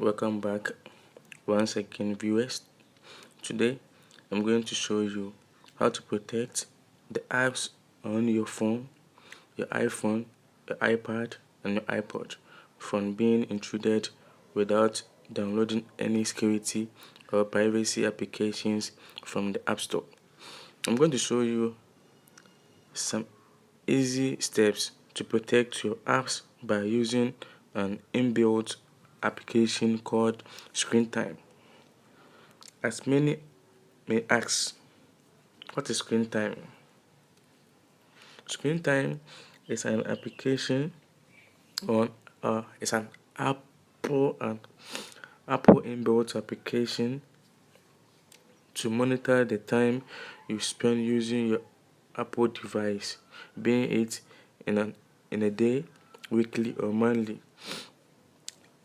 Welcome back once again, viewers. Today I'm going to show you how to protect the apps on your phone, your iPhone, your iPad and your iPod from being intruded without downloading any security or privacy applications from the App Store. I'm going to show you some easy steps to protect your apps by using an inbuilt application called Screen Time. As many may ask, what is Screen Time? Screen Time is an application or it's an Apple inbuilt application to monitor the time you spend using your Apple device, being it in a day, weekly or monthly.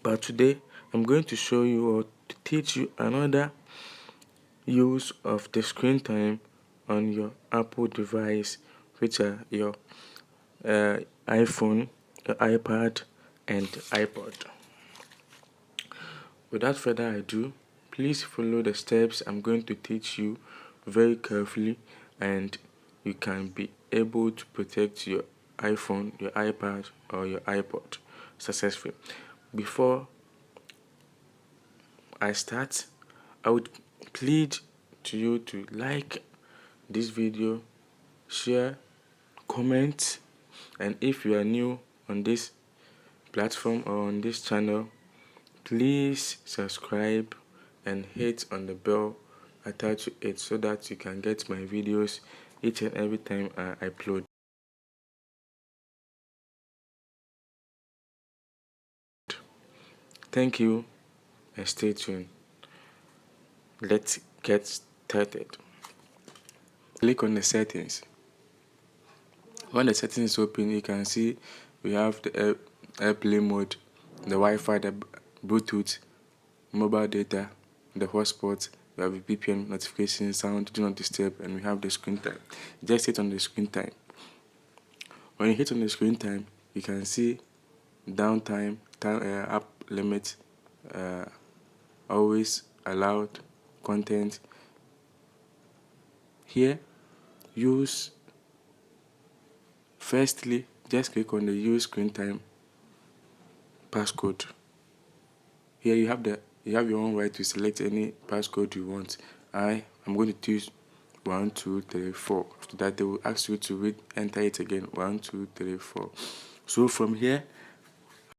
But today I'm going to show you or to teach you another use of the screen time on your Apple device, which are your iPhone, your iPad and iPod. Without further ado, please follow the steps I'm going to teach you very carefully, and you can be able to protect your iPhone, your iPad or your iPod successfully. Before I start, I would plead to you to like this video, share, comment, and if you are new on this platform or on this channel, please subscribe and hit on the bell attached to it so that you can get my videos each and every time I upload. Thank you and stay tuned. Let's get started. Click on the settings. When the settings open, you can see we have the airplay mode, the Wi-Fi, the Bluetooth, mobile data, the hotspot, we have the VPN notification, sound, do not disturb, and we have the screen time. Just hit on the screen time. When you hit on the screen time, you can see downtime, app limit, always allowed, content. Here, firstly, just click on the use screen time passcode. Here you have your own right to select any passcode you want. I'm going to choose 1 2 3 4. After that, they will ask you to enter it again. 1 2 3 4. So from here,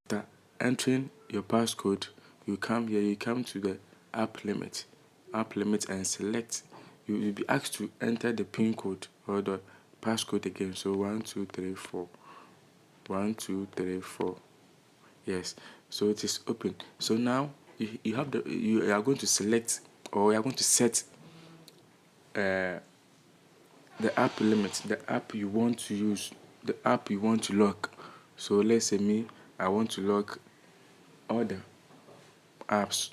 after entering your passcode, you come here. You come to the app limit, and select. You will be asked to enter the PIN code or the passcode again. So 1 2 3 4. 1 2 3 4. Yes. So it is open. So now you are going to select, or you are going to set the app limit, the app you want to use, the app you want to lock. So let's say I want to lock all the apps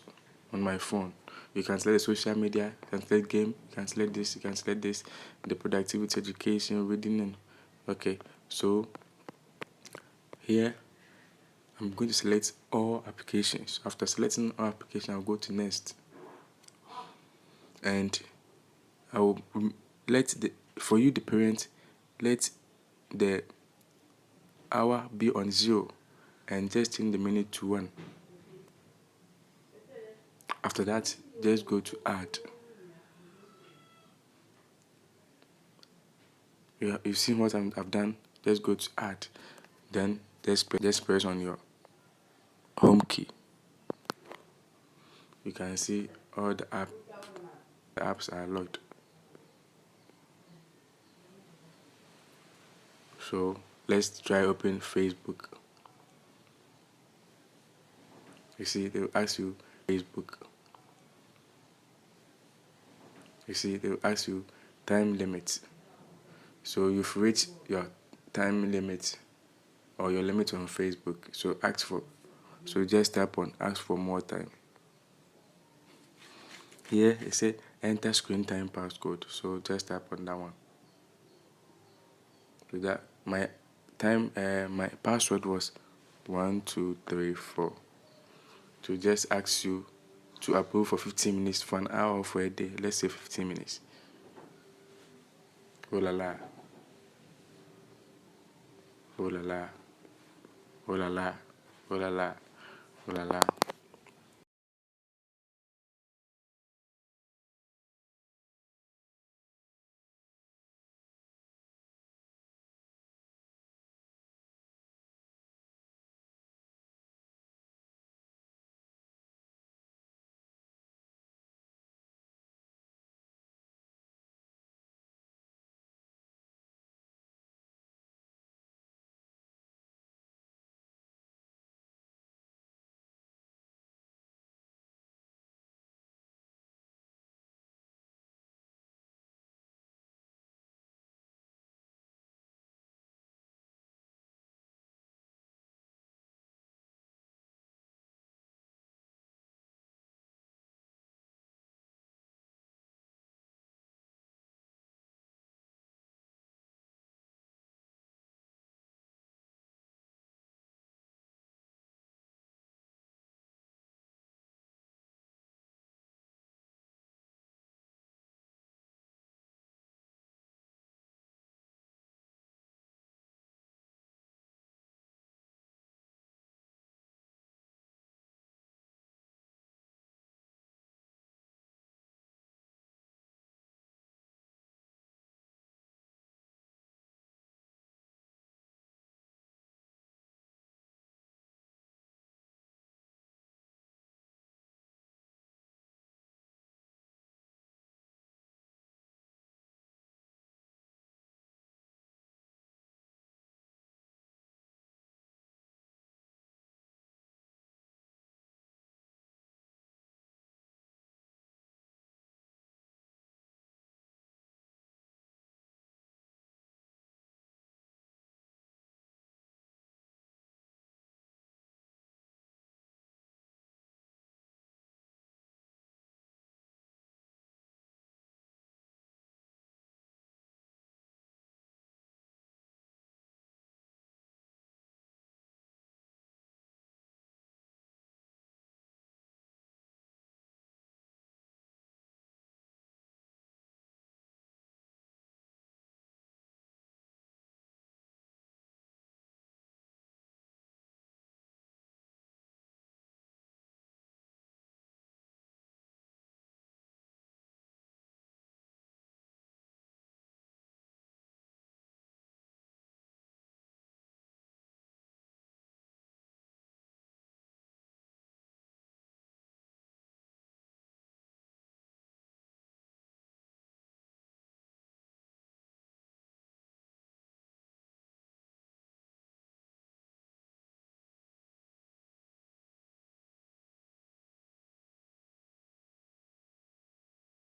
on my phone. You can select the social media, you can select game, you can select this, the productivity, education, reading, and okay. So here I'm going to select all applications. After selecting all applications, I'll go to next, and I will for you the parent, let the hour be on 0 and just change the minute to 1. After that, just go to add. You've seen what I've done. Just go to add. Then just press on your home key. You can see all the apps are locked. So let's try open Facebook. You see, they will ask you Facebook. You see, they will ask you time limit. So you've reached your time limit or your limit on Facebook. So just tap on ask for more time. Here it said enter screen time passcode. So just tap on that one. So that my password was 1 2 3 4. to just ask you to approve for 15 minutes, for an hour, or for a day. Let's say 15 minutes. Oh la la. Oh la la. Oh la la. Oh la la. Oh la la.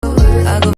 I go